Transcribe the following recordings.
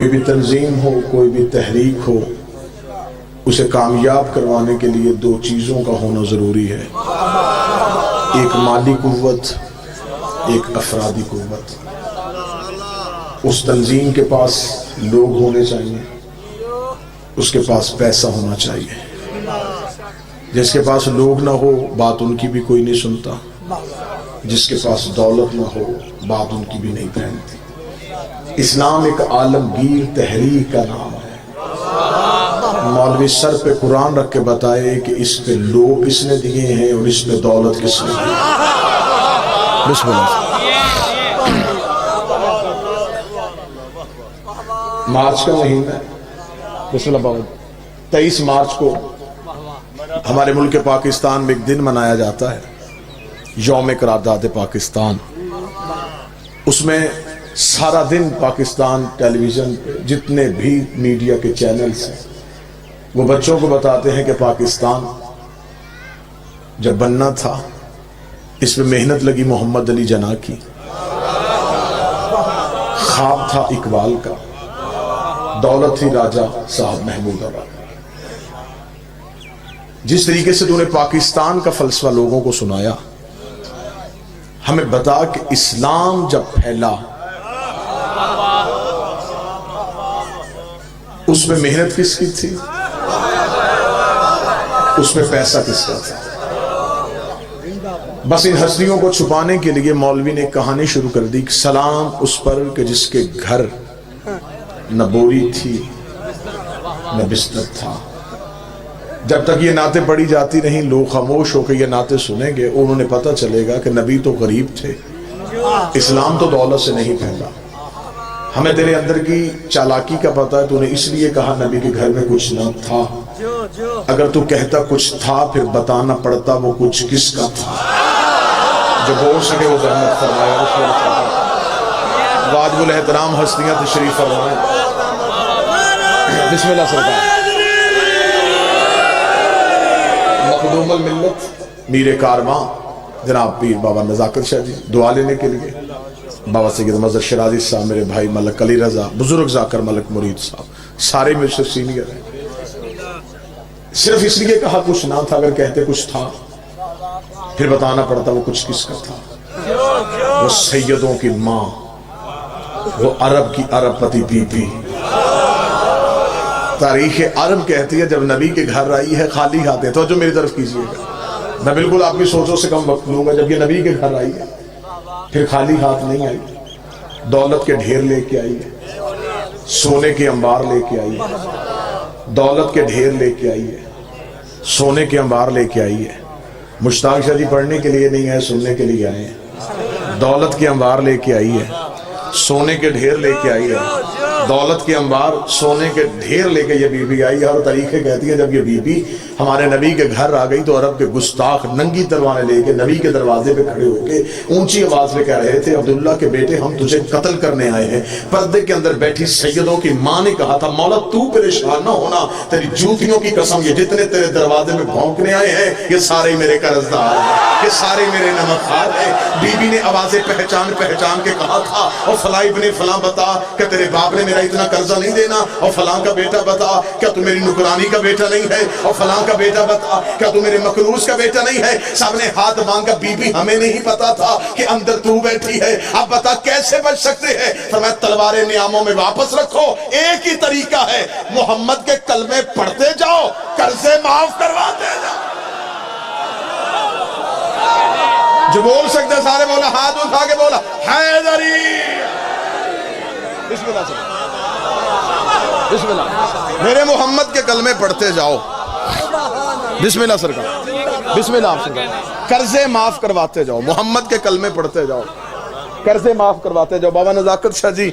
کوئی بھی تنظیم ہو، کوئی بھی تحریک ہو، اسے کامیاب کروانے کے لیے دو چیزوں کا ہونا ضروری ہے، ایک مالی قوت، ایک افرادی قوت۔ اس تنظیم کے پاس لوگ ہونے چاہیے، اس کے پاس پیسہ ہونا چاہیے۔ جس کے پاس لوگ نہ ہو بات ان کی بھی کوئی نہیں سنتا، جس کے پاس دولت نہ ہو بات ان کی بھی نہیں پھیلتی۔ اسلام ایک عالمگیر تحریک کا نام ہے۔ مولوی سر پہ قرآن رکھ کے بتائے کہ اس پہ لوگ کس نے دیے ہیں اور اس پہ دولت کس نے دی ہے۔ بسم اللہ۔ مارچ کا مہینہ ہے، بسم اللہ بابا، 23 مارچ کو ہمارے ملک پاکستان میں ایک دن منایا جاتا ہے، یوم قرارداد پاکستان۔ اس میں سارا دن پاکستان ٹیلی ویژن پہ جتنے بھی میڈیا کے چینلز ہیں وہ بچوں کو بتاتے ہیں کہ پاکستان جب بننا تھا اس میں محنت لگی محمد علی جناح کی، خواب تھا اقبال کا، دولت تھی راجہ صاحب محمود آباد۔ جس طریقے سے تو نے پاکستان کا فلسفہ لوگوں کو سنایا، ہمیں بتا کہ اسلام جب پھیلا اس میں محنت کس کی تھی، اس میں پیسہ کس کا تھا؟ بس ان ہستیوں کو چھپانے کے لیے مولوی نے ایک کہانی شروع کر دی کہ سلام اس پر کہ جس کے گھر نہ بوری تھی نہ بستر تھا۔ جب تک یہ نعتیں پڑھی جاتی رہیں لوگ خاموش ہو کے یہ نعتیں سنیں گے، انہوں نے پتہ چلے گا کہ نبی تو غریب تھے، اسلام تو دولت سے نہیں پھیلا۔ ہمیں تیرے اندر کی چالاکی کا پتہ ہے، تو نے اس لیے کہا نبی کے گھر میں کچھ نہ تھا۔ اگر تو کہتا کچھ تھا پھر بتانا پڑتا وہ کچھ کس کا تھا۔ جو بول سکے وہ زحمت فرمایا۔ واجب الاحترام ہستیاں تشریف فرمائیں۔ بسم اللہ سرکار۔ مخدوم الملت میر کارواں جناب پیر بابا نزاکت شاہ جی دعا لینے کے لیے، بابا سید مظہر شرازی صاحب، میرے بھائی ملک علی رضا، بزرگ ذاکر ملک مرید صاحب، سارے مجھ سے سینئر ہیں۔ صرف اس لیے کہا کچھ نہ تھا، اگر کہتے کچھ تھا پھر بتانا پڑتا وہ کچھ کس کا تھا۔ وہ سیدوں کی ماں، وہ عرب کی عرب پتی بی بی۔ تاریخ عرب کہتی ہے جب نبی کے گھر آئی ہے خالی ہاتھ، تو جو میری طرف کیجئے گا، میں بالکل آپ کی سوچوں سے کم وقت لوں گا۔ جب یہ نبی کے گھر آئی ہے پھر خالی ہاتھ نہیں آئی، دولت کے ڈھیر لے کے آئی ہے، سونے کے انبار لے کے آئی ہے، دولت کے ڈھیر لے کے آئی ہے، سونے کے انبار لے کے آئی ہے۔ مشتاق شاہ جی پڑھنے کے لیے نہیں آئے، سننے کے لیے آئے ہیں۔ دولت کے انبار لے کے آئی ہے، سونے کے ڈھیر لے کے آئی ہے، دولت کے انبار سونے کے ڈھیر لے کے یہ بی بی آئی ہے۔ اور طریقے کہتی ہے جب یہ بی بی ہمارے نبی کے گھر آ گئی تو عرب کے گستاخ ننگی تلواریں لے کے نبی کے دروازے پہ کھڑے ہو کے اونچی آواز میں کہہ رہے تھے عبداللہ کے بیٹے ہم تجھے قتل کرنے آئے ہیں۔ پردے کے اندر بیٹھی سیدوں کی ماں نے کہا تھا مولا تو پریشان نہ ہونا، تیری جوتیوں کی قسم یہ جتنے تیرے دروازے میں بھونکنے آئے ہیں یہ سارے میرے قرضدار ہیں، یہ سارے میرے نمکدار ہیں۔ بی بی نے آوازیں پہچان پہچان کے کہا تھا اور فلاں ابن فلاں بتا کہ تیرے باپ نے میرا اتنا قرضہ نہیں دینا، اور فلاں کا بیٹا بتا کیا تو میری نکرانی کا بیٹا نہیں ہے، اور فلاں کا بیٹا بتا کیا تو میرے مکروز کا بیٹا نہیں ہے۔ سب نے ہاتھ مانگا، بی بی ہمیں نہیں پتا تھا کہ اندر تو بیٹھی ہے، اب بتا کیسے بچ سکتے ہیں؟ فرمایا تلواریں نیاموں میں واپس رکھو، ایک ہی طریقہ ہے محمد کے کلمے پڑھتے جاؤ، قرضے معاف کرواتے جاؤ۔ جو بول سکتے سارے بولا، ہاتھ اٹھا کے بولا حیدری۔ بسم اللہ سرکار، بسم اللہ، میرے محمد کے کلمے پڑھتے جاؤ۔ بسم اللہ سرکار، بسم اللہ سرکار، قرضے معاف کرواتے جاؤ، محمد کے کلمے پڑھتے جاؤ، قرضے معاف کرواتے جاؤ۔ بابا نزاکت شاہ جی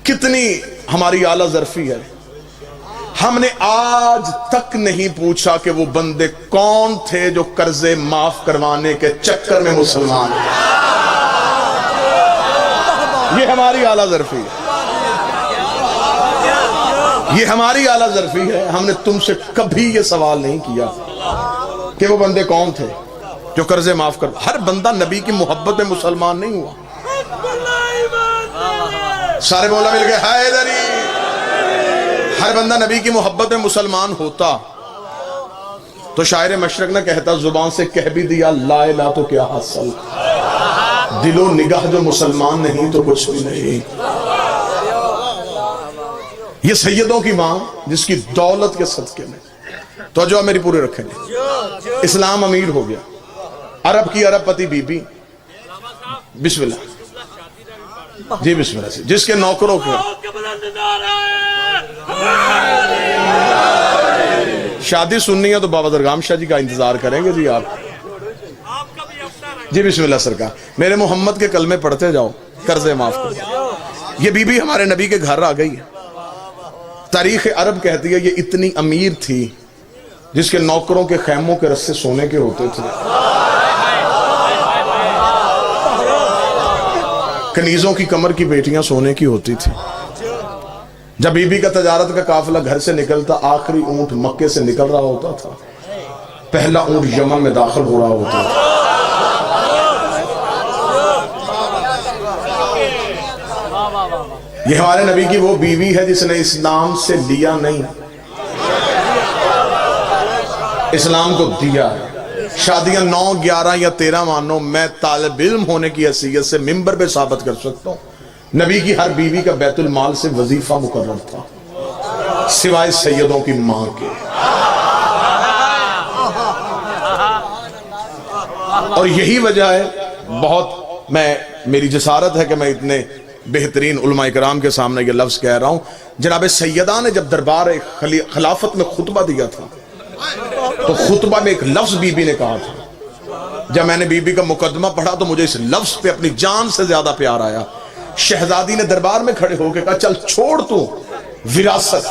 کتنی ہماری اعلیٰ ظرفی ہے، ہم نے آج تک نہیں پوچھا کہ وہ بندے کون تھے جو قرضے معاف کروانے کے چکر میں مسلمان ہیں۔ یہ ہماری اعلیٰ ظرفی ہے، یہ ہماری اعلیٰ ظرفی ہے۔ ہم نے تم سے کبھی یہ سوال نہیں کیا کہ وہ بندے کون تھے جو قرضے معاف کر۔ ہر بندہ نبی کی محبت میں مسلمان نہیں ہوا۔ سارے مولا مل کے حیدری. ہر بندہ نبی کی محبت میں مسلمان ہوتا تو شاعر مشرق نہ کہتا زبان سے کہہ بھی دیا لا الہ تو کیا حاصل، دل و نگاہ جو مسلمان نہیں تو کچھ بھی نہیں. یہ سیدوں کی ماں جس کی دولت کے صدقے میں توجہ میری پورے رکھیں گے اسلام امیر ہو گیا. عرب کی عرب پتی بی بی، بسم اللہ جی بسم اللہ سے، جس کے نوکروں کے شادی سننی ہے تو بابا درگام شاہ جی کا انتظار کریں گے. جی آپ جی بسم اللہ سرکار. میرے محمد کے کلمے پڑھتے جاؤ قرضے معاف کرو. یہ بی بی ہمارے نبی کے گھر آ گئی ہے. تاریخ عرب کہتی ہے یہ اتنی امیر تھی جس کے نوکروں کے خیموں کے رسے سونے کے ہوتے تھے، کنیزوں کی کمر کی بیٹیاں سونے کی ہوتی تھی. جب بی بی کا تجارت کا قافلہ گھر سے نکلتا آخری اونٹ مکے سے نکل رہا ہوتا تھا، پہلا اونٹ یمن میں داخل ہو رہا ہوتا تھا. یہ ہمارے نبی کی وہ بیوی ہے جس نے اسلام سے لیا نہیں، اسلام کو دیا ہے. شادیاں 9 11 یا 13 مانو، میں طالب علم ہونے کی حیثیت سے منبر پہ ثابت کر سکتا ہوں نبی کی ہر بیوی کا بیت المال سے وظیفہ مقرر تھا سوائے سیدوں کی ماں کے. اور یہی وجہ ہے، بہت میری جسارت ہے کہ میں اتنے بہترین علماء کرام کے سامنے یہ لفظ کہہ رہا ہوں. جناب سیدہ نے جب دربار خلافت میں خطبہ دیا تھا تو خطبہ میں ایک لفظ بی بی نے کہا تھا. جب میں نے بی بی کا مقدمہ پڑھا تو مجھے اس لفظ پہ اپنی جان سے زیادہ پیار آیا. شہزادی نے دربار میں کھڑے ہو کے کہا چل چھوڑ تو وراثت،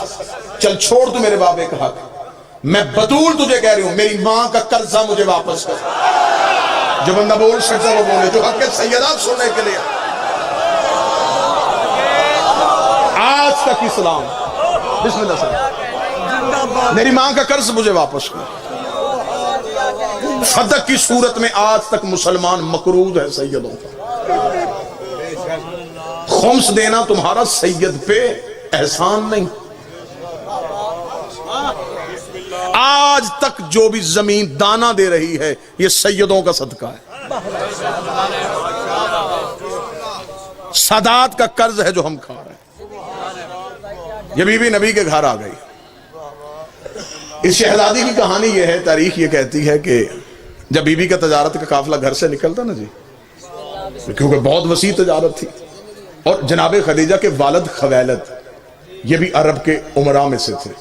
چل چھوڑ تو میرے بابے کا حق، میں بطول تجھے کہہ رہی ہوں میری ماں کا قرضہ مجھے واپس کر. جو بندہ بول سکتا وہ بولے، جو حق سیدات سننے کے لیے. آج تک اسلام بسم اللہ سے میری ماں کا قرض مجھے واپس کر. فتح کی صورت میں آج تک مسلمان مقروض ہے سیدوں کا. خمس دینا تمہارا سید پہ احسان نہیں. آج تک جو بھی زمین دانا دے رہی ہے یہ سیدوں کا صدقہ ہے. سادات کا قرض ہے جو ہم کھا رہے ہیں. یہ بی بی نبی کے گھر آ گئی. اس شہزادی کی کہانی یہ ہے، تاریخ یہ کہتی ہے کہ جب بی بی کا تجارت کا قافلہ گھر سے نکلتا نا جی، کیونکہ بہت وسیع تجارت تھی، اور جناب خدیجہ کے والد خویلد یہ بھی عرب کے امراء میں سے تھے،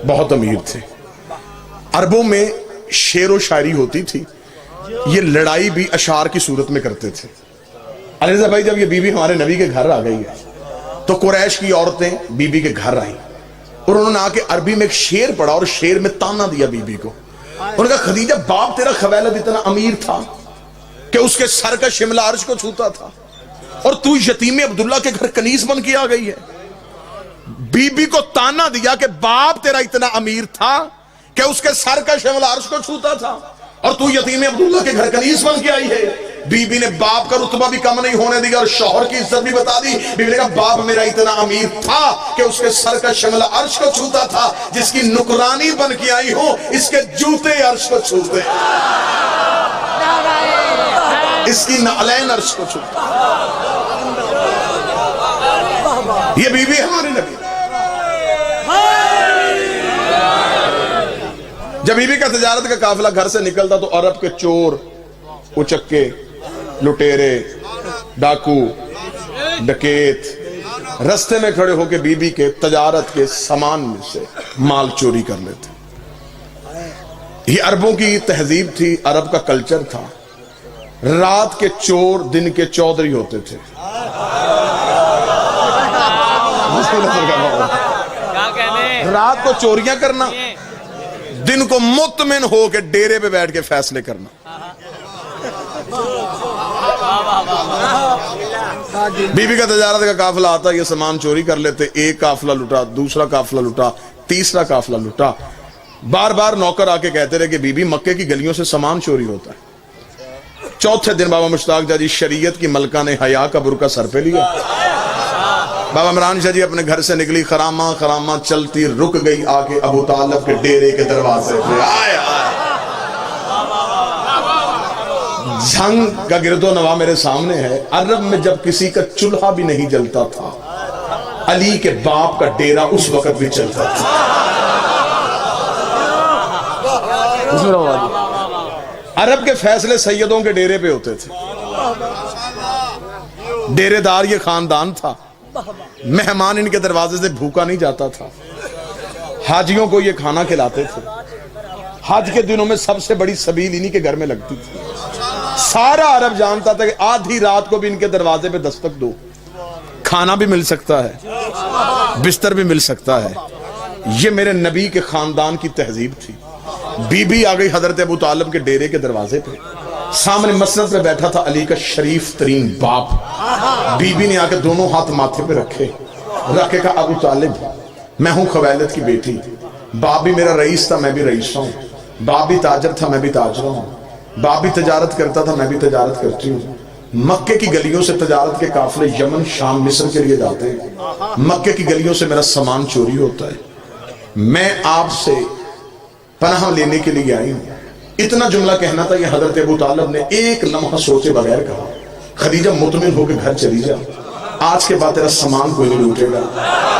بہت امیر تھے. عربوں میں شعر و شاعری ہوتی تھی، یہ لڑائی بھی اشعار کی صورت میں کرتے تھے. علی رضا بھائی جب یہ بی بی ہمارے نبی کے گھر آ گئی ہے تو قریش کی عورتیں بی بی کے گھر آئیں اور انہوں نے آ کے عربی میں ایک شعر پڑھا اور شعر میں تانا دیا بی بی کو. انہوں نے کہا خدیجہ باپ تیرا خویلد اتنا امیر تھا کہ اس کے سر کا شملہ عرش کو چھوتا تھا اور تو یتیم عبداللہ کے گھر کنیز بن کے آ گئی ہے. بی بی کو تانا دیا کہ باپ تیرا اتنا امیر تھا کہ اس کے سر کا شملہ عرش کو چھوتا تھا اور تو یتیم عبداللہ کے گھر کنیز بن کے آئی ہے. بی بی نے باپ کا رتبہ بھی کم نہیں ہونے دیا اور شوہر کی عزت بھی بتا دی. بی بی نے کہا باپ میرا اتنا امیر تھا کہ اس کے سر کا شملہ عرش کو چھوتا تھا، جس کی نکرانی بن کے آئی ہوں اس کے جوتے عرش کو چھوتے، اس کی نعلین عرش کو چھوتے. یہ بی بی ہمارے نبی. جب بی بی کا تجارت کا قافلہ گھر سے نکلتا تو عرب کے چور، اچکے، لٹیرے، ڈاکو، ڈکیت رستے میں کھڑے ہو کے بی بی کے تجارت کے سامان میں سے مال چوری کر لیتے. یہ عربوں کی تہذیب تھی، عرب کا کلچر تھا. رات کے چور دن کے چودھری ہوتے تھے. رات کو چوریاں کرنا، دن کو مطمئن ہو کے ڈیرے پہ بیٹھ کے فیصلے کرنا. بی بی کا تجارت کا قافلہ آتا، یہ سامان چوری کر لیتے. ایک قافلہ لٹا، دوسرا قافلہ لٹا، تیسرا قافلہ لٹا. بار بار نوکر آ کے کہتے رہے کہ بی بی مکے کی گلیوں سے سامان چوری ہوتا ہے. چوتھے دن بابا مشتاق جی شریعت کی ملکہ نے حیا کا برقع سر پہ لیا بابا عمران شاہ جی اپنے گھر سے نکلی، خراما خراما چلتی رک گئی آ کے ابو طالب کے ڈیرے کے دروازے پہ. آئے جھنگ کا گرد و نواح میرے سامنے ہے. عرب میں جب کسی کا چولہا بھی نہیں جلتا تھا، علی کے باپ کا ڈیرا اس وقت بھی چلتا تھا. عرب کے فیصلے سیدوں کے ڈیرے پہ ہوتے تھے. ڈیرے دار یہ خاندان تھا. مہمان ان کے دروازے سے بھوکا نہیں جاتا تھا. حاجیوں کو یہ کھانا کھلاتے تھے. حج کے دنوں میں سب سے بڑی سبیل انہی کے گھر میں لگتی تھی. سارا عرب جانتا تھا کہ آدھی رات کو بھی ان کے دروازے پہ دستک دو، کھانا بھی مل سکتا ہے، بستر بھی مل سکتا ہے. یہ میرے نبی کے خاندان کی تہذیب تھی. بی بی آ گئی حضرت ابو طالب کے ڈیرے کے دروازے پہ. سامنے مسند پہ بیٹھا تھا علی کا شریف ترین باپ. بی بی نے آ کے دونوں ہاتھ ماتھے پہ رکھے کہا ابو طالب میں ہوں خویلد کی بیٹی. باپ بھی میرا رئیس تھا، میں بھی رئیس ہوں. باپ بھی تاجر تھا، میں بھی تاجر ہوں. باپ بھی تجارت کرتا تھا، میں بھی تجارت کرتی ہوں. مکے کی گلیوں سے تجارت کے قافلے یمن شام مصر کے لیے جاتے ہیں. مکے کی گلیوں سے میرا سامان چوری ہوتا ہے. میں آپ سے پناہ لینے کے لیے آئی ہوں. اتنا جملہ کہنا تھا. یہ حضرت ابو طالب نے ایک لمحہ سوچے بغیر کہا، خدیجہ مطمئن ہو کے گھر چلی جا. آج کے بعد تیرا سامان کوئی نہیں لوٹے گا،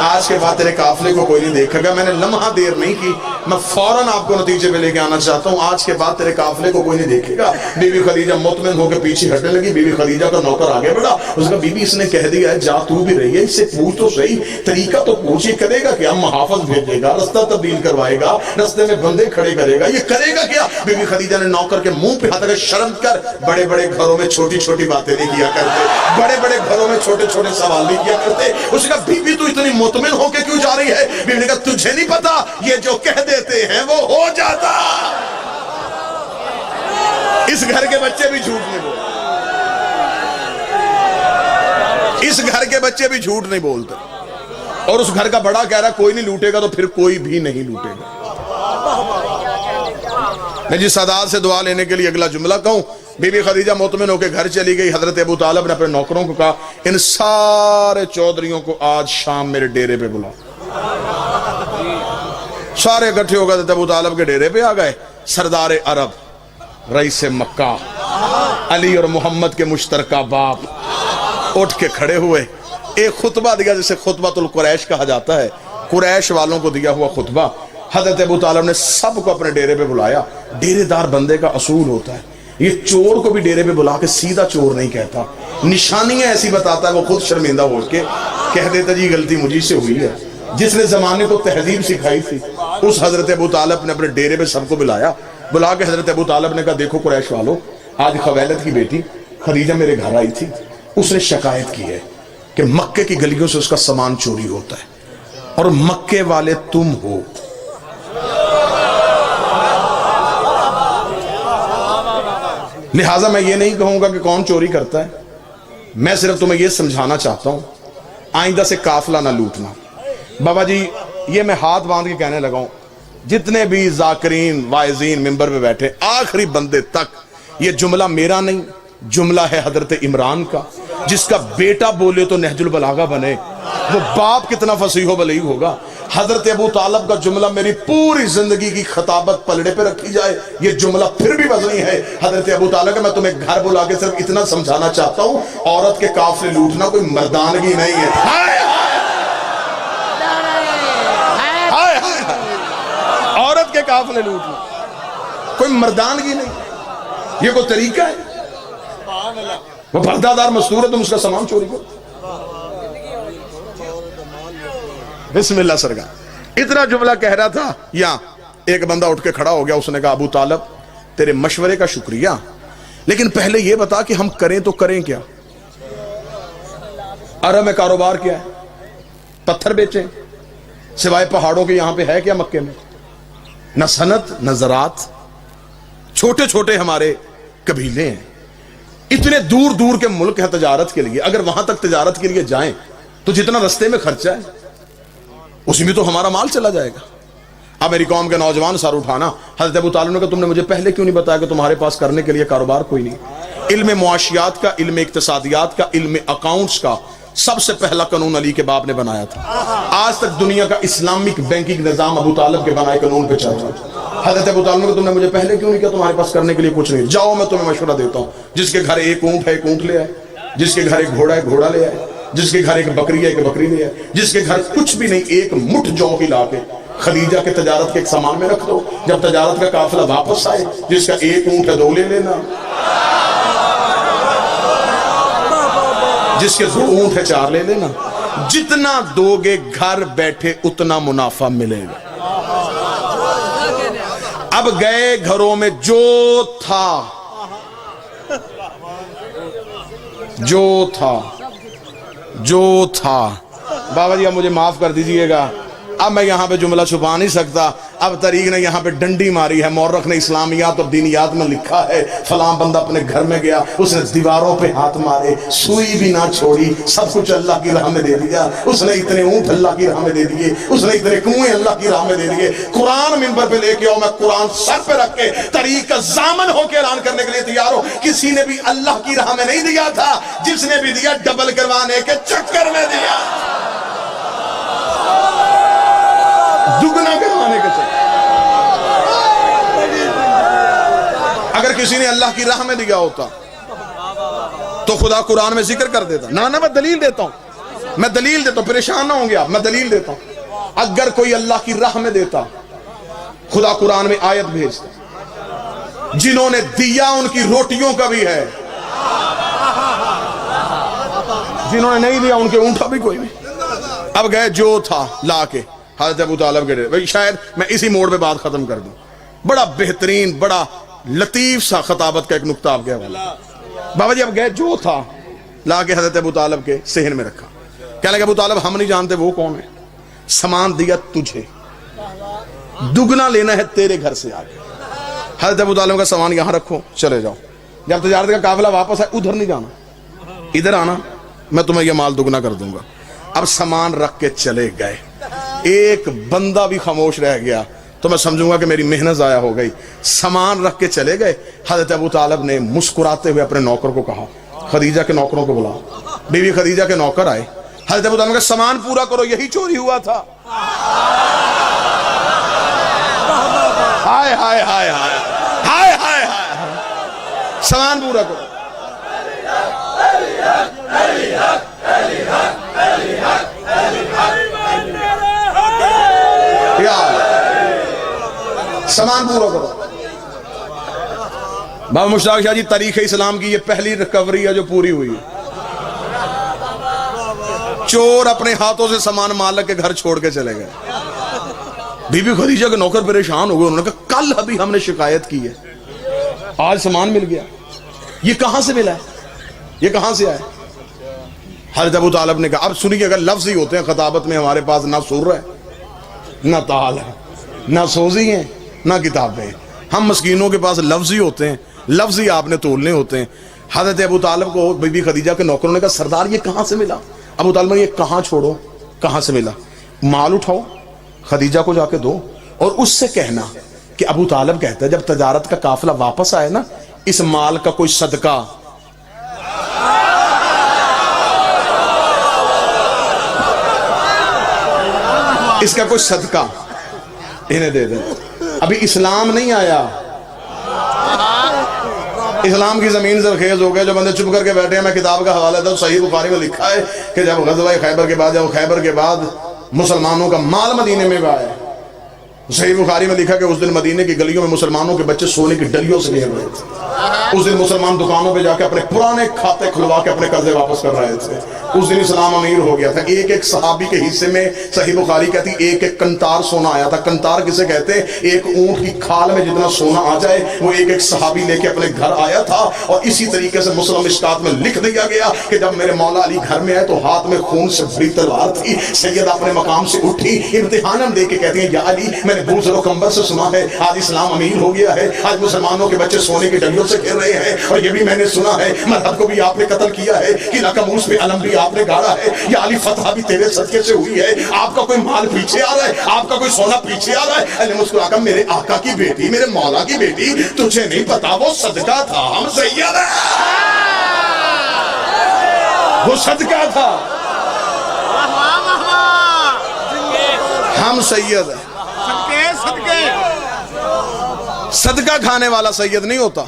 آج کے بعد تیرے قافلے کو کوئی نہیں دیکھے گا. میں نے لمحہ دیر نہیں کی، میں فوراً آپ کو نتیجے پہ لے کے آنا چاہتا ہوں. آج کے بعد تیرے قافلے کو کوئی نہیں دیکھے گا. بی بی خدیجہ مطمئن ہو کے پیچھے ہٹنے لگی. بی بی خدیجہ کا نوکر آگے بڑھا. اس کا بی بی اس نے کہہ دیا ہے جا تو بھی رہی ہے، اس سے پوچھ تو صحیح، طریقہ تو پوچھ. یہ کرے گا کیا؟ محافظ بھیجے گا، رستہ تبدیل کروائے گا، رستے میں بندے کھڑے کرے گا، یہ کرے گا کیا؟ بی بی خدیجہ نے نوکر کے منہ پہ ہاتھ رکھا، شرم کر. بڑے بڑے گھروں میں چھوٹی چھوٹی باتیں نہیں کیا کرتے، بڑے بڑے گھروں میں چھوٹے چھوٹے سوال نہیں کیا کرتے. اس نے کہا بی بی تو اتنی مطمئن ہو کے کیوں جا رہی ہے؟ بی بی نے کہا تجھے نہیں پتا یہ جو کہہ دیتے ہیں وہ ہو جاتا. اس گھر کے بچے بھی جھوٹ نہیں بولتے، اس گھر کے بچے بھی جھوٹ نہیں بولتے. اور اس گھر کا بڑا کہہ رہا کوئی نہیں لوٹے گا تو پھر کوئی بھی نہیں لوٹے گا. میں جی سادات سے دعا لینے کے لیے اگلا جملہ کہوں. بی بی خدیجہ مطمئن ہو کے گھر چلی گئی. حضرت ابو طالب نے اپنے نوکروں کو کہا ان سارے چودھریوں کو آج شام میرے ڈیرے پہ بلا. سارے اکٹھے ہو گئے. حضرت ابو طالب کے ڈیرے پہ آ گئے. سردار عرب رئیس مکہ علی اور محمد کے مشترکہ باپ اٹھ کے کھڑے ہوئے. ایک خطبہ دیا جسے خطبۃ القریش کہا جاتا ہے، قریش والوں کو دیا ہوا خطبہ. حضرت ابو طالب نے سب کو اپنے ڈیرے پہ بلایا. ڈیرے دار بندے کا اصول ہوتا ہے یہ چور کو بھی ڈیرے پہ بلا کے سیدھا چور نہیں کہتا، نشانیاں ایسی بتاتا ہے. وہ خود شرمندہ ہو کے کہہ دیتا جی غلطی مجھے سے ہوئی ہے. جس نے زمانے کو تہذیب سکھائی تھی اس حضرت ابو طالب نے اپنے ڈیرے پہ سب کو بلایا. بلا کے حضرت ابو طالب نے کہا دیکھو قریش والو، آج خویلد کی بیٹی خدیجہ میرے گھر آئی تھی. اس نے شکایت کی ہے کہ مکے کی گلیوں سے اس کا سامان چوری ہوتا ہے اور مکے والے تم ہو. لہٰذا میں یہ نہیں کہوں گا کہ کون چوری کرتا ہے، میں صرف تمہیں یہ سمجھانا چاہتا ہوں آئندہ سے قافلہ نہ لوٹنا. بابا جی یہ میں ہاتھ باندھ کے کہنے لگا ہوں، جتنے بھی ذاکرین واعظین ممبر پہ بیٹھے آخری بندے تک یہ جملہ میرا نہیں، جملہ ہے حضرت عمران کا. جس کا بیٹا بولے تو نہج البلاغہ بنے، وہ باپ کتنا فصیح و بلیغ ہوگا. حضرت ابو طالب کا جملہ میری پوری زندگی کی خطابت پلڑے پہ رکھی جائے یہ جملہ پھر بھی وزنی ہے. حضرت ابو طالب کا میں تمہیں گھر بلا کے صرف اتنا سمجھانا چاہتا ہوں، عورت کے قافلے لوٹنا کوئی مردانگی نہیں ہے. عورت کے قافلے لوٹنا کوئی مردانگی نہیں، یہ کوئی طریقہ ہے؟ وہ پردہ دار مستور ہے، تم اس کا سامان چوری کرو. بسم اللہ سرکار. اتنا جملہ کہہ رہا تھا یہاں ایک بندہ اٹھ کے کھڑا ہو گیا. اس نے کہا ابو طالب تیرے مشورے کا شکریہ، لیکن پہلے یہ بتا کہ ہم کریں تو کریں کیا؟ عرب میں کاروبار کیا ہے؟ پتھر بیچیں سوائے پہاڑوں کے یہاں پہ ہے کیا مکے میں؟ نہ صنعت نہ زراعت. چھوٹے چھوٹے ہمارے قبیلے ہیں، اتنے دور دور کے ملک ہیں تجارت کے لیے. اگر وہاں تک تجارت کے لیے جائیں تو جتنا رستے میں خرچہ ہے اسی میں تو ہمارا مال چلا جائے گا. اب میری قوم کے نوجوان سر اٹھانا. حضرت ابو طالب نے کہا تم نے مجھے پہلے کیوں نہیں بتایا کہ تمہارے پاس کرنے کے لیے کاروبار کوئی نہیں؟ علم معاشیات کا، علم اقتصادیات کا، علم اکاؤنٹس کا سب سے پہلا قانون علی کے باپ نے بنایا تھا. آج تک دنیا کا اسلامک بینکنگ نظام ابو طالب کے بنائے قانون پہ چل رہا ہے. حضرت ابو طالب نے تم نے مجھے پہلے کیوں نہیں کہا؟ تمہارے پاس کرنے کے لیے کچھ نہیں. جاؤ میں تمہیں مشورہ دیتا ہوں. جس کے گھر ایک اونٹ ہے ایک اونٹ لے آئے, جس کے گھر ایک گھوڑا ہے گھوڑا لے آئے, جس کے گھر ایک بکری ہے ایک بکری لے آئے, جس کے گھر کچھ بھی نہیں ایک مٹھ جو ہی لا کے خدیجہ کے تجارت کے ایک سامان میں رکھ دو. جب تجارت کا قافلہ واپس آئے, جس کا ایک اونٹ ہے دو لے لینا, جس کے دو اونٹ ہے چار لے لینا. جتنا دو گے گھر بیٹھے اتنا منافع ملے گا. اب گئے گھروں میں جو تھا بابا جی اب مجھے معاف کر دیجئے گا, اب میں یہاں پہ جملہ چھپا نہیں سکتا. اب طریق نے یہاں پہ ڈنڈی ماری ہے. مورخ نے اسلامیات اور دینیات میں لکھا ہے فلاں بندہ اپنے گھر میں گیا, اس نے دیواروں پہ ہاتھ مارے, سوئی بھی نہ چھوڑی, سب کچھ اللہ کی راہ میں دے دیا. اس نے اتنے اونٹ اللہ کی راہ میں دے دیے, اس نے اتنے کنویں اللہ کی راہ میں دے دیے. قرآن منبر پہ لے کے آؤ, میں قرآن سر پہ رکھ کے طریق کا ضامن ہو کے اعلان کرنے کے لیے تیار ہوں. کسی نے بھی اللہ کی راہ میں نہیں دیا تھا, جس نے بھی دیا ڈبل کروانے کے چکر میں دیا, دگنا کروانے کے چکر. اگر کسی نے اللہ کی راہ میں دیا ہوتا تو خدا قرآن میں ذکر کر دیتا. نہ میں دلیل دیتا ہوں, پریشان نہ ہوں گے آپ, میں دلیل دیتا ہوں. اگر کوئی اللہ کی راہ میں دیتا خدا قرآن میں آیت بھیجتا, جنہوں نے دیا ان کی روٹیوں کا بھی ہے, جنہوں نے نہیں دیا ان کے اونٹا بھی کوئی نہیں. اب گئے جو تھا لا کے حضرت ابو طالب کے. شاید میں اسی موڑ پہ بات ختم کر دوں. بڑا بہترین بڑا لطیف سا خطابت کا ایک نقطہ آپ کے حوالے. بابا جی اب گئے جو تھا لا کے حضرت ابو طالب کے صحن میں رکھا. کہنے لگے ابو طالب ہم نہیں جانتے وہ کون ہے, سامان دیا تجھے, دگنا لینا ہے تیرے گھر سے آگے. حضرت ابو طالب کا سامان یہاں رکھو, چلے جاؤ. جب تجارت کا قافلہ واپس آئے ادھر نہیں جانا, ادھر آنا, میں تمہیں یہ مال دگنا کر دوں گا. اب سامان رکھ کے چلے گئے. ایک بندہ بھی خاموش رہ گیا تو میں سمجھوں گا کہ میری محنت ضائع ہو گئی. سامان رکھ کے چلے گئے. حضرت ابو طالب نے مسکراتے ہوئے اپنے نوکر کو کہا, خدیجہ کے نوکروں کو بلا. بیوی خدیجہ کے نوکر آئے. حضرت ابو طالب کا سامان پورا کرو, یہی چوری ہوا تھا. ہائے ہائے ہائے ہائے ہائے ہائے ہائے, سامان پورا کرو. سامان پورا کرو. بابا مشتاق شاہ جی تاریخ اسلام کی یہ پہلی ریکوری ہے جو پوری ہوئی ہے. چور اپنے ہاتھوں سے سامان مالک کے گھر چھوڑ کے چلے گئے. بی بی خدیجہ کے نوکر پریشان ہو گئے. انہوں نے کہا کل ابھی ہم نے شکایت کی ہے, آج سامان مل گیا, یہ کہاں سے ملا ہے, یہ کہاں سے آیا؟ حضرت ابو طالب نے کہا اب سنیے, اگر لفظ ہی ہوتے ہیں خطابت میں, ہمارے پاس نہ سر ہے نہ تال ہے نہ سوزی ہیں نہ کتابیں. ہم مسکینوں کے پاس لفظ ہی ہوتے ہیں, لفظ ہی آپ نے تولنے ہوتے ہیں. حضرت ابو طالب کو بی بی خدیجہ کے نوکروں نے کہا سردار یہ کہاں سے ملا؟ ابو طالب نے یہ کہاں چھوڑو, کہاں سے ملا؟ مال اٹھاؤ خدیجہ کو جا کے دو, اور اس سے کہنا کہ ابو طالب کہتا ہے جب تجارت کا قافلہ واپس آئے نا, اس مال کا کوئی صدقہ اس کا کوئی صدقہ انہیں دے دیں. ابھی اسلام نہیں آیا, اسلام کی زمین زرخیز ہو گیا. جو بندے چپ کر کے بیٹھے ہیں, میں کتاب کا حوالہ تھا, صحیح بخاری میں لکھا ہے کہ جب غزوہ خیبر کے بعد, جب خیبر کے بعد مسلمانوں کا مال مدینے میں آیا, صحیح بخاری میں لکھا کہ اس دن مدینے کی گلیوں میں مسلمانوں کے بچے سونے کی ڈلیوں سے گھیر رہے تھے. اس دن مسلمان دکانوں پہ جا کے اپنے پرانے کھاتے کھلوا کے اپنے قرضے واپس کر رہے تھے. اس دن اسلام امیر ہو گیا تھا. ایک ایک صحابی کے حصے میں صحیح بخاری کہتی ایک ایک کنتار سونا آیا تھا. کنتار کسے کہتے ہیں؟ ایک اونٹ کی کھال میں جتنا سونا آ جائے وہ ایک ایک صحابی لے کے اپنے گھر آیا تھا. اور اسی طریقے سے مسلم مشکات میں لکھ دیا گیا کہ جب میرے مولا علی گھر میں آئے تو ہاتھ میں خون سے بھری تلوار تھی. سیدہ اپنے مقام سے اٹھی, امتحاناً دے کے کہتی ہیں یا علی میں نے بوزر و کمبر سے سنا ہے آج اسلام امیر ہو گیا ہے, آج مسلمانوں کے بچے سونے کی ڈلیوں سے گھر رہے ہیں, اور یہ بھی میں نے سنا ہے مذہب کو بھی آپ نے قتل کیا ہے, قلعہ قموس پہ علم بھی آپ نے گاڑا ہے, یا علی فتح بھی تیرے صدقے سے ہوئی ہے. آپ کا کوئی مال پیچھے آ رہا ہے, آپ کا کوئی سونا پیچھے آ رہا ہے. علی مسکرا کر میرے آقا کی بیٹی, میرے مولا کی بیٹی, تجھے نہیں پتا وہ صدقہ تھا, ہم سید ہے, وہ صدقہ تھا. کون سید ہے؟ صدقہ کھانے والا سید نہیں ہوتا،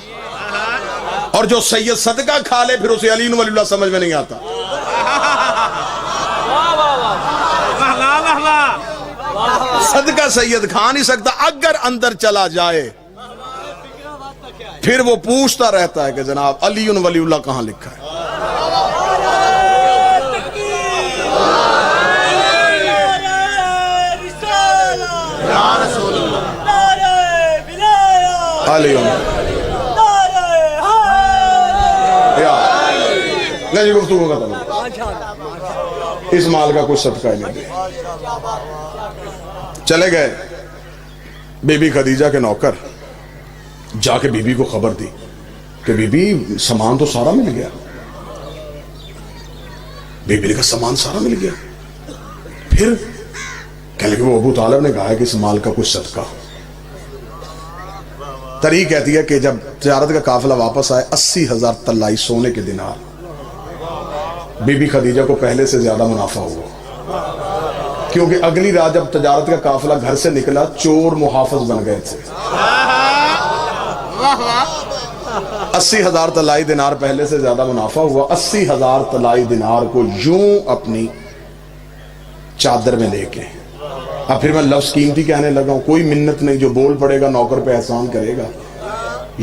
اور جو سید صدقہ کھا لے پھر اسے علی ولی اللہ سمجھ میں نہیں آتا۔ صدقہ سید کھا نہیں سکتا، اگر اندر چلا جائے پھر وہ پوچھتا رہتا ہے کہ جناب علی ولی اللہ کہاں لکھا ہے؟ علی نہیں گفتگو ختم، اس مال کا کوئی صدقہ ہی نہیں دے۔ چلے گئے بی بی خدیجہ کے نوکر، جا کے بی بی کو خبر دی کہ بی بی سامان تو سارا مل گیا۔ بی بی کا سامان سارا مل گیا، پھر کہنے کہ وہ ابو طالب نے کہا ہے کہ اس مال کا کوئی صدقہ۔ تاریخ کہتی ہے کہ جب تجارت کا قافلہ واپس آئے 80,000 طلائی سونے کے دینار، بی بی خدیجہ کو پہلے سے زیادہ منافع ہوا، کیونکہ اگلی رات جب تجارت کا قافلہ گھر سے نکلا چور محافظ بن گئے تھے۔ 80,000 طلائی دینار پہلے سے زیادہ منافع ہوا۔ 80,000 طلائی دینار کو یوں اپنی چادر میں لے کے، اب پھر میں لفظ قیمتی کہنے لگا ہوں، کوئی منت نہیں، جو بول پڑے گا نوکر پہ احسان کرے گا۔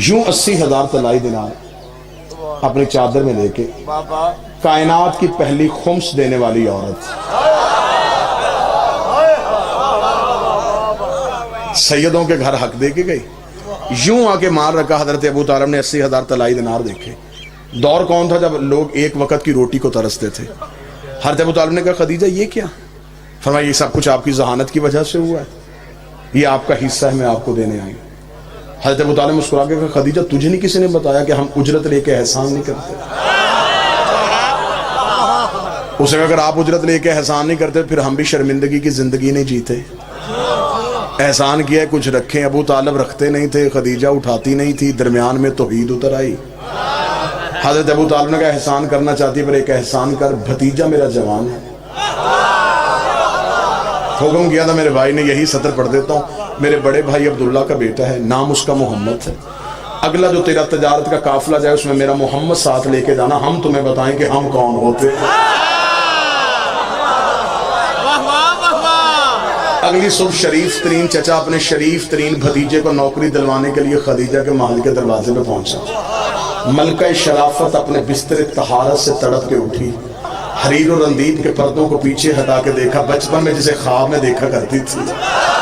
یوں 80,000 طلائی دینار اپنی چادر میں لے کے کائنات کی پہلی خمس دینے والی عورت، سیدوں کے گھر حق دے کے گئی، یوں آ کے مار رکھا۔ حضرت ابو طالب نے 80,000 طلائی دینار دیکھے۔ دور کون تھا جب لوگ ایک وقت کی روٹی کو ترستے تھے۔ حضرت ابو طالب نے کہا خدیجہ یہ کیا؟ فرمایا یہ سب کچھ آپ کی ذہانت کی وجہ سے ہوا ہے، یہ آپ کا حصہ ہے، میں آپ کو دینے آئی۔ حضرت ابو طالب مسکرا کے کہا خدیجہ تجھے نہیں کسی نے بتایا کہ ہم اجرت لے کے احسان نہیں کرتے؟ اسے کہا اگر آپ اجرت لے کے احسان نہیں کرتے پھر ہم بھی شرمندگی کی زندگی نہیں جیتے۔ احسان کیا ہے کچھ رکھیں، ابو طالب رکھتے نہیں تھے، خدیجہ اٹھاتی نہیں تھی، درمیان میں توحید اتر آئی۔ حضرت ابو طالب نے کہا احسان کرنا چاہتی پر ایک احسان کر، بھتیجا میرا جوان ہے۔ حکم کیا تھا میرے بھائی نے، یہی سطر پڑھ دیتا ہوں، میرے بڑے بھائی عبداللہ کا بیٹا ہے، نام اس کا محمد ہے، اگلا جو تیرا تجارت کا قافلہ جائے اس میں میرا محمد ساتھ لے کے جانا، ہم تمہیں بتائیں کہ ہم کون ہوتے۔ اگلی صبح شریف ترین چچا اپنے شریف ترین بھتیجے کو نوکری دلوانے کے لیے خدیجہ کے محل کے دروازے پہ پہنچا۔ ملکہ شرافت اپنے بستر طہارت سے تڑپ کے اٹھی، حریر و رندید کے پردوں کو پیچھے ہٹا کے دیکھا، بچپن میں جسے خواب میں دیکھا کرتی تھی،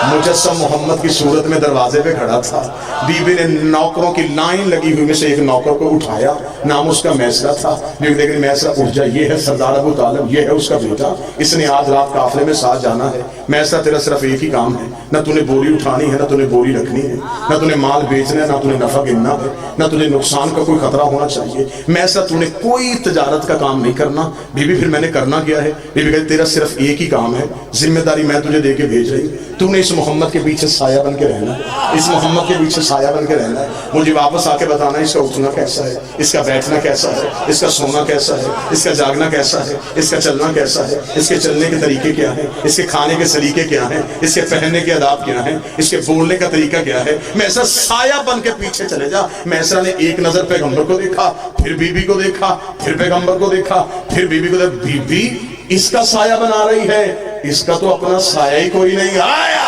مجسم محمد کی صورت میں دروازے پہ کھڑا تھا۔ بی بی نے نوکروں کی لائن لگی ہوئی میں سے ایک نوکر کو اٹھایا، نام اس کا میسرہ تھا۔ بی بی لیکن میسرہ اٹھ جا، یہ ہے سردار ابو طالب، یہ ہے اس کا بیٹا، اس نے آج رات قافلے میں ساتھ جانا ہے۔ میسرہ تیرا صرف ایک ہی کام ہے، نہ تو نے بوری اٹھانی ہے، نہ تو نے بوری رکھنی ہے، نہ تو نے مال بیچنا ہے، نہ تو نے نفع گننا ہے، نہ تو نے نقصان کا کوئی خطرہ ہونا چاہیے۔ میسرہ تو نے کوئی تجارت کا کام نہیں کرنا۔ بی بی پھر میں نے کرنا کیا ہے؟ بی بی کہتی تیرا صرف ایک ہی کام ہے، ذمہ داری میں تجھے دے کے بھیج رہی، تو نے اس محمد کے پیچھے سایہ بن کے رہنا ہے، اس محمد کے پیچھے سایہ بن کے رہنا ہے، مجھے واپس آ کے بتانا اس کا اٹھنا کیسا ہے، اس کا بیٹھنا کیسا ہے، اس کا سونا کیسا ہے، اس کا جاگنا کیسا ہے، اس کا چلنا کیسا ہے، اس کے چلنے کے طریقے کیا ہیں، اس کے کھانے کے سلیقے کیا ہیں، اس کے پہننے کے آداب کیا ہیں، اس کے بولنے کا طریقہ کیا ہے۔ میسرہ سایہ بن کے پیچھے چلے جا۔ میسرہ نے ایک نظر پیغمبر کو دیکھا، پھر بی بی کو دیکھا، پھر پیغمبر کو دیکھا، پھر بی بی کو دیکھا، بی بی اس کا سایہ بنا رہی ہے، اس کا تو اپنا سایہ ہی کوئی نہیں ہے،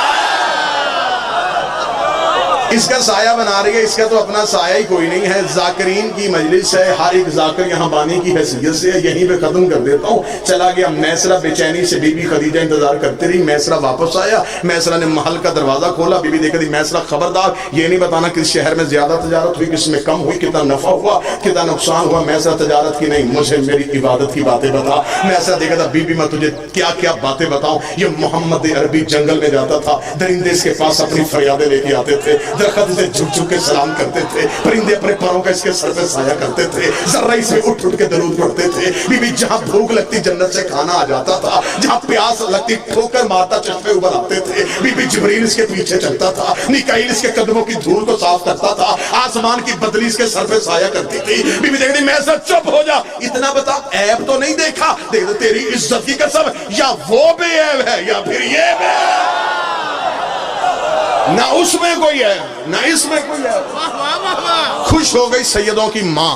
اس کا سایہ بنا رہی ہے، اس کا تو اپنا سایہ ہی کوئی نہیں ہے۔ ذاکرین کی مجلس ہے، ہر ایک ذاکر یہاں بانی کی حیثیت سے ہے، یہیں پہ ختم کر دیتا ہوں۔ چلا گیا میسرہ بے چینی سے، بی بی خدیجہ انتظار کرتے رہی، میسرہ واپس آیا، میسرہ نے محل کا دروازہ کھولا، بی بی دیکھا دی میسرہ خبردار یہ نہیں بتانا کس شہر میں زیادہ تجارت ہوئی، کس میں کم ہوئی، کتنا نفع ہوا، کتنا نقصان ہوا۔ میسرہ تجارت کی نہیں، مجھے میری عبادت کی باتیں بتا۔ میسرہ دیکھا تھا بی بی میں تجھے کیا کیا باتیں بتاؤں۔ یہ محمد عربی جنگل میں جاتا تھا، درندے اس کے پاس اپنی فریادیں لے کے آتے تھے، درخت سے جھک جھک کے سلام کرتے تھے، پرندے اپنے پروں کا اس کے سر پہ سایہ کرتے تھے، ذرہ اس میں اٹھ اٹھ کے درود پڑھتے تھے۔ بی بی جہاں بھوک لگتی جنت سے کھانا آ جاتا تھا، جہاں پیاس لگتی ٹھوکر مارتا چشمے ابھر آتے تھے۔ بی بی جبریل اس کے پیچھے چلتا تھا، میکائیل اس کے قدموں کی دھول کو صاف کرتا تھا، آسمان کی بدلی اس کے سر پہ سایہ کرتی تھی۔ بی بی دیکھتی میں سب چپ ہو جا، اتنا بتا عیب تو نہیں دیکھا؟ دیکھ تیری عزت کی قسم، یا وہ بے عیب ہے یا پھر یہ بے عیب۔ نہ اس میں کوئی ہے نہ اس میں کوئی ہے. خوش ہو گئی سیدوں کی ماں,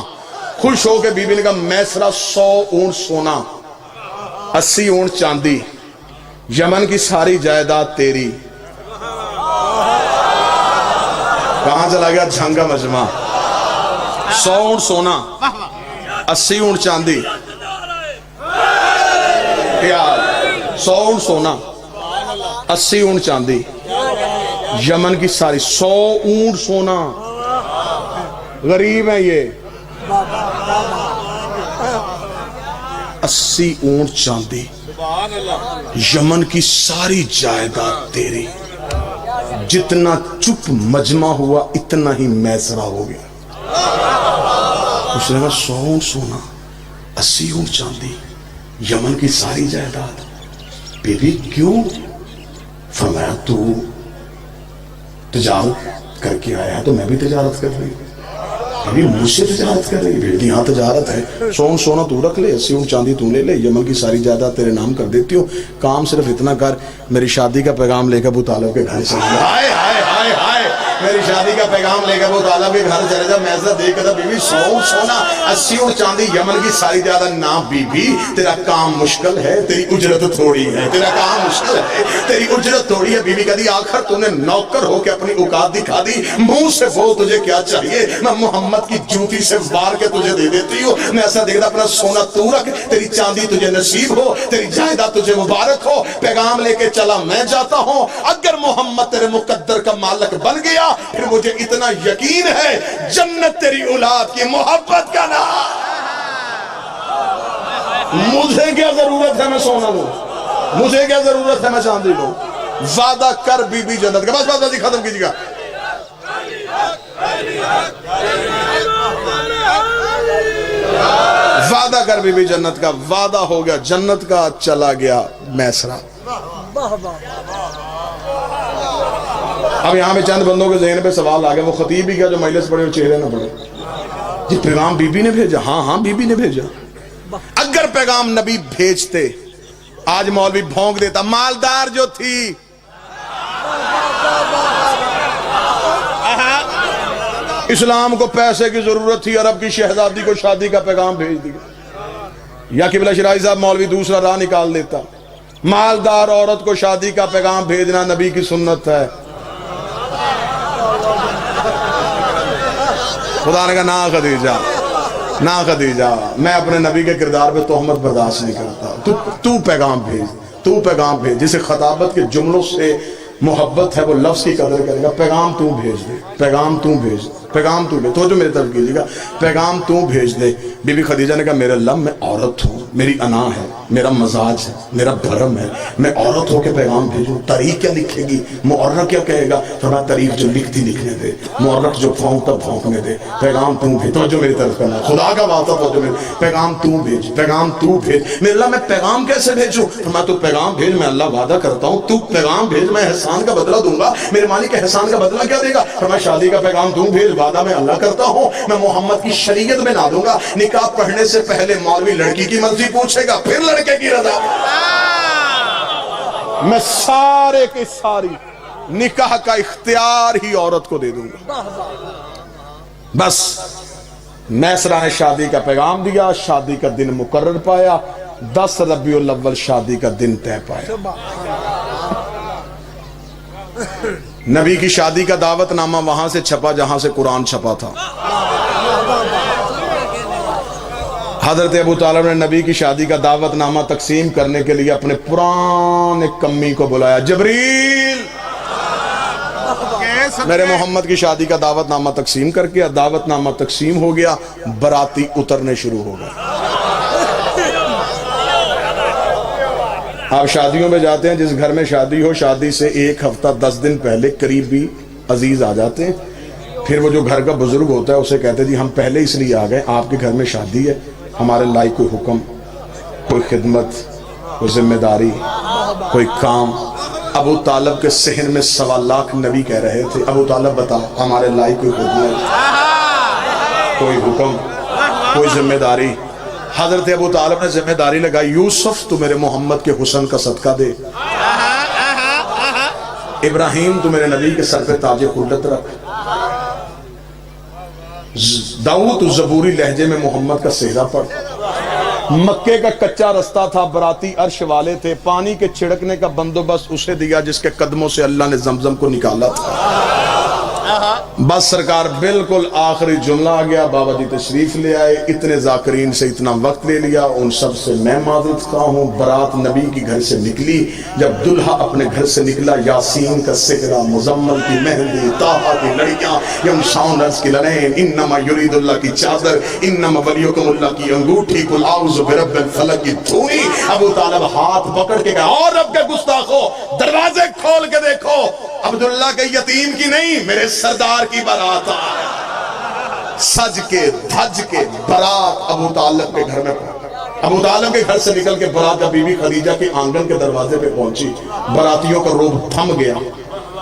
خوش ہو کے بی بی نے کہا میسرہ 100 اونٹ سونا 80 اونٹ چاندی, یمن کی ساری جائیداد تیری. کہاں چلا گیا جھنگا مجمع. 100 اونٹ سونا 80 اونٹ چاندی, 100 اونٹ سونا 80 اونٹ چاندی, یمن کی ساری 100 اونٹ سونا. غریب ہیں یہ. 80 اونٹ چاندی, یمن کی ساری جائیداد تیری. جتنا چپ مجمع ہوا اتنا ہی میسرہ ہو گیا. اس نے کہا 100 اونٹ سونا 80 اونٹ چاندی, یمن کی ساری جائیداد. بی بی کیوں؟ فرمایا تو تجارت کر کے آیا ہے تو میں بھی تجارت کر رہی ہوں. ابھی مجھ سے تجارت کر رہی ہے. یہاں تجارت ہے. 100 اونٹ سونا تو رکھ لے, 80 اونٹ چاندی تو لے لے, یمن کی ساری جائیداد تیرے نام کر دیتی ہوں. کام صرف اتنا کر, میری شادی کا پیغام لے کے ابو طالب کے گھر چلے جا. ہائے ہائے ہائے ہائے, میری شادی کا پیغام لے کے ابو طالب کے گھر چلے جا. میسرہ دیکھ کر بی بی 100 اونٹ سونا 80 اونٹ چاندی, یمن کی ساری جائیداد. نہ بی بی تیرا کام مشکل ہے, تیری اجرت تھوڑی ہے. تیرا کام مشکل ہے, تیری اجرت تھوڑی ہے. بی بی کہتی آخر تو نے نوکر ہو کے اپنی اوقات دکھا دی. منہ سے بول تجھے کیا چاہیے, میں محمد کی جوتی سے وار کے تجھے دے دیتی ہوں. میں ایسا دیکھتا اپنا سونا تو رکھ, تیری چاندی تجھے نصیب ہو, تیری جائیداد تجھے مبارک ہو. پیغام لے کے چلا میں جاتا ہوں. اگر محمد تیرے مقدر کا مالک بن گیا پھر مجھے اتنا یقین ہے جنت تیری اولاد کی محبت کا نام. مجھے کیا ضرورت ہے میں سونا لوں, مجھے کیا ضرورت ہے میں چاندی لوں. وعدہ کر بی بی جنت کا. بس بس ختم کیجیے گا. وعدہ کر بی بی جنت کا. وعدہ ہو گیا جنت کا. چلا گیا میسرہ. اب یہاں پہ چند بندوں کے ذہن پہ سوال آ گیا, وہ خطیب بھی کیا جو مجلس پڑھے اور چہرے نہ پڑھے. جی پیغام بی بی نے بھیجا. ہاں ہاں بی بی نے بھیجا. اگر پیغام نبی بھیجتے آج مولوی بھونک دیتا. مالدار جو تھی, اسلام کو پیسے کی ضرورت تھی, عرب کی شہزادی کو شادی کا پیغام بھیج دیا. یا قبلہ شرائع صاحب مولوی دوسرا راہ نکال دیتا. مالدار عورت کو شادی کا پیغام بھیجنا نبی کی سنت ہے. خدا نے کہا نا خدیجہ, نا خدیجہ, میں اپنے نبی کے کردار پہ تہمت برداشت نہیں کرتا. تو پیغام بھیج, تو پیغام بھیج. جسے خطابت کے جملوں سے محبت ہے وہ لفظ کی قدر کرے گا. پیغام تو بھیج دے, پیغام تو بھیج, پیغام تو بھیج. تو جو میری طرف کیجیے گا, پیغام تو بھیج دے. بی بی خدیجہ نے کہا میرے اللہ میں عورت ہوں, میری انا ہے, میرا مزاج ہے, میرا بھرم ہے, میں عورت ہو کے پیغام بھیجوں. تاریخ کیا لکھے گی, مؤرخ کیا کہے گا. فرمایا تاریخ جو لکھتی لکھنے دے, مؤرخ جو پھونکتا پھونکنے دے. پیغام تو بھیج. تو جو میری طرف کرنا, خدا کا وعدہ تو جو میری, پیغام تو بھیج, پیغام تو بھیج. میرے اللہ میں پیغام کیسے بھیجوں. فرمایا تو پیغام بھیج, میں اللہ وعدہ کرتا ہوں تو پیغام بھیج, میں احسان کا بدلہ دوں گا. میرے مالک احسان کا بدلہ کیا دے گا. فرمایا شادی کا پیغام تو بھیج, وعدہ میں اللہ کرتا ہوں میں محمد کی شریعت میں نہ دوں گا. نکاح پڑھنے سے پہلے مولوی لڑکی کی مرضی پوچھے گا, پھر لڑکے کی رضا. میں سارے کے ساری نکاح کا اختیار ہی عورت کو دے دوں گا. بس میسرہ نے شادی کا پیغام دیا, شادی کا دن مقرر پایا, 10 ربیع الاول شادی کا دن طے پایا. نبی کی شادی کا دعوت نامہ وہاں سے چھپا جہاں سے قرآن چھپا تھا. حضرت ابو طالب نے نبی کی شادی کا دعوت نامہ تقسیم کرنے کے لیے اپنے پرانے کمی کو بلایا. جبریل میرے محمد کی شادی کا دعوت نامہ تقسیم کر کے. دعوت نامہ تقسیم ہو گیا, براتی اترنے شروع ہو گئے. آپ شادیوں میں جاتے ہیں, جس گھر میں شادی ہو, شادی سے 1 ہفتہ 10 دن پہلے قریبی عزیز آ جاتے ہیں. پھر وہ جو گھر کا بزرگ ہوتا ہے اسے کہتے ہیں جی ہم پہلے اس لیے آ گئے, آپ کے گھر میں شادی ہے, ہمارے لائق کوئی حکم, کوئی خدمت, کوئی ذمہ داری, کوئی کام. ابو طالب کے صحن میں 1.25 لاکھ نبی کہہ رہے تھے, ابو طالب بتا ہمارے لائق کوئی خدمت, کوئی حکم, کوئی ذمہ داری. حضرت ابو طالب نے ذمہ داری لگائی, یوسف تو میرے محمد کے حسن کا صدقہ دے. ابراہیم تو میرے نبی کے سر پہ تاج خلت رکھ، داؤد زبوری لہجے میں محمد کا سہرا پڑھ۔ مکے کا کچا رستہ تھا، براتی عرش والے تھے، پانی کے چھڑکنے کا بندوبست اسے دیا جس کے قدموں سے اللہ نے زمزم کو نکالا تھا۔ بس سرکار بالکل آخری جملہ آ گیا، بابا جی تشریف لے آئے، اتنے ذاکرین سے اتنا وقت لے لیا، ان سب سے میں معذرت خواہ ہوں۔ برات نبی کی گھر سے نکلی، جب دلہا اپنے گھر سے نکلا، یاسین کا سکرہ، مزمل کی مہندی، طٰہٰ کی لڑیاں، یمشون عرض کی لڑین، انما یرید اللہ کی چادر، انما ولیکم اللہ کی انگوٹھی، قل اعوذ برب الفلق کی دھوئی۔ ابو طالب ہاتھ پکڑ کے کہا، اور رب کے گستاخو دروازے کھول کے دیکھو، عبداللہ کے یتیم کی نہیں، میرے سردار کی برات آئے۔ سج کے دھج کے برات ابو طالب کے گھر میں پہنچی۔ ابو طالب کے گھر سے نکل کے برات جب بی بی خدیجہ کے آنگن کے دروازے پہ پہنچی، براتیوں کا روب تھم گیا۔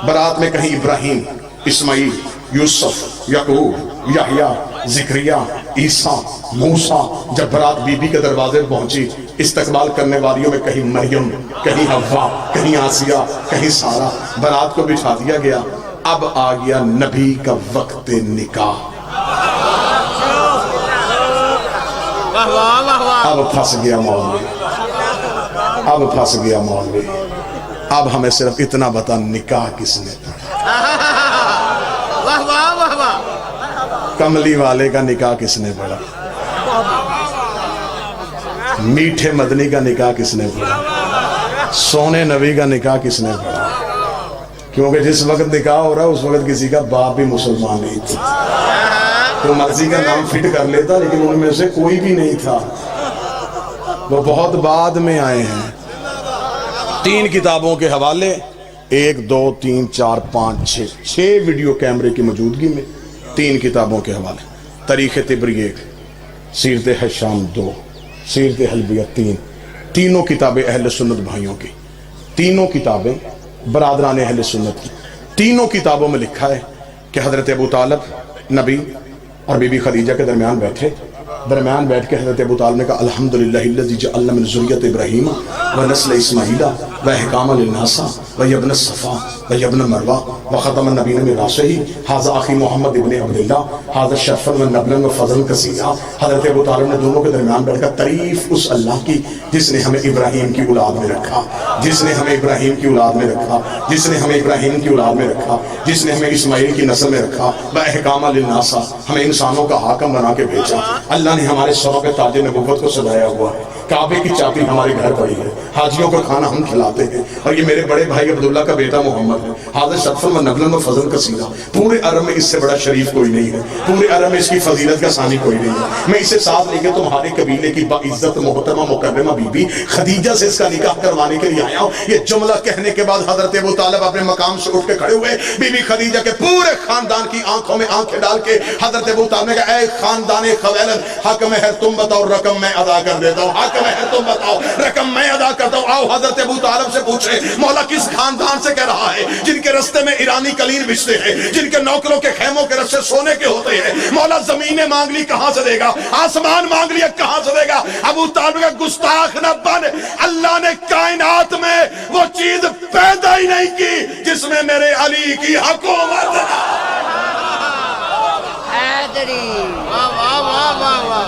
برات میں کہیں ابراہیم، اسماعیل، یوسف، یعقوب، یحییٰ، زکریا، عیسیٰ، موسیٰ۔ جب برات بی بی کے دروازے پہنچی، استقبال کرنے والیوں میں کہیں مریم، کہیں حوا، کہیں آسیہ، کہیں سارہ۔ برات کو بٹھا دیا گیا۔ اب آ گیا نبی کا وقت نکاح۔ اب پھنس گیا مولوی، اب پھنس گیا مولوی۔ اب ہمیں صرف اتنا بتا، نکاح کس نے پڑھا؟ کملی والے کا نکاح کس نے پڑھا؟ میٹھے مدنی کا نکاح کس نے پڑھا؟ سونے نبی کا نکاح کس نے پڑھا؟ کیونکہ جس وقت نکاح ہو رہا ہے اس وقت کسی کا باپ بھی مسلمان نہیں تھا، تو مرضی کا نام فٹ کر لیتا، لیکن ان میں سے کوئی بھی نہیں تھا، وہ بہت بعد میں آئے ہیں۔ 3 کتابوں کے حوالے، 1 2 3 4 5 6 ویڈیو کیمرے کی موجودگی میں 3 کتابوں کے حوالے: تاریخ طبری 1، سیرت ہشام 2، سیرت حلبیہ 3۔ تینوں کتابیں اہل سنت بھائیوں کی، تینوں کتابیں برادران اہل سنت کی۔ تینوں کتابوں میں لکھا ہے کہ حضرت ابو طالب نبی اور بی بی خدیجہ کے درمیان بیٹھے، درمیان بیٹھ کے حضرت ابو طالب نے کہا، الحمدللہ الذی جعل من ذریۃ ابراہیم و نسل اسماعیل و احکام للناس و ابن الصفا و ابن مروہ و ختم النبیین من راسہ ھذا اخی محمد ابن عبداللہ ھذا شرفا و نبلا و فضلا کثیرا۔ حضرت ابو طالب نے دونوں کے درمیان بیٹھ کر تعریف اس اللہ کی جس نے ہمیں ابراہیم کی اولاد میں رکھا، جس نے ہمیں ابراہیم کی اولاد میں رکھا، جس نے ہمیں ابراہیم کی اولاد میں رکھا، جس نے ہمیں اسماعیل کی نسل میں رکھا، و احکام للناس، ہمیں انسانوں کا حاکم بنا کے بھیجا۔ اللہ نے ہمارے سروں پہ تاج نبوت کو سجایا ہوا ہے، کعبے کی چابی ہمارے گھر پڑی ہے، حاجیوں کا کھانا ہم کھلاتے ہیں، اور یہ میرے بڑے بھائی عبداللہ کا بیٹا محمد ہے، حاضر شرفا و نبلا و فضل کثیرا۔ پورے عرب میں اس سے بڑا شریف کوئی نہیں ہے، پورے عرب میں اس کی فضیلت کا ثانی کوئی نہیں ہے۔ میں اسے ساتھ لے کے تمہارے قبیلے کی باعزت محترمہ مکرمہ بی بی خدیجہ سے اس کا نکاح کروانے کے لیے آیا ہوں۔ یہ جملہ کہنے کے بعد حضرت ابو طالب اپنے مقام سے اٹھ کے کھڑے ہوئے، بی بی خدیجہ کے پورے خاندان کی آنکھوں میں آنکھیں ڈال کے حضرت ابو طالب نے کہا، اے خاندان خویلد، حق مہر تم بتاؤ، رقم میں ادا کر دیتا ہوں، حق مہر تم بتاؤ، رقم میں ادا کرتا ہوں۔ آؤ حضرت ابو طالب سے پوچھے، مولا کس خاندان سے کہہ رہا ہے جن کے رستے میں ایرانی کلیر بچتے ہیں، جن کے نوکروں کے خیموں کے رستے سونے کے ہوتے ہیں؟ مولا زمینیں مانگ لی کہاں سے دے گا، آسمان مانگ لیا کہاں سے دے گا؟ ابو طالب کا گستاخ نہ بن، اللہ نے کائنات میں وہ چیز پیدا ہی نہیں کی جس میں میرے علی کی حکومت ہے۔ حیدری واہ واہ واہ واہ واہ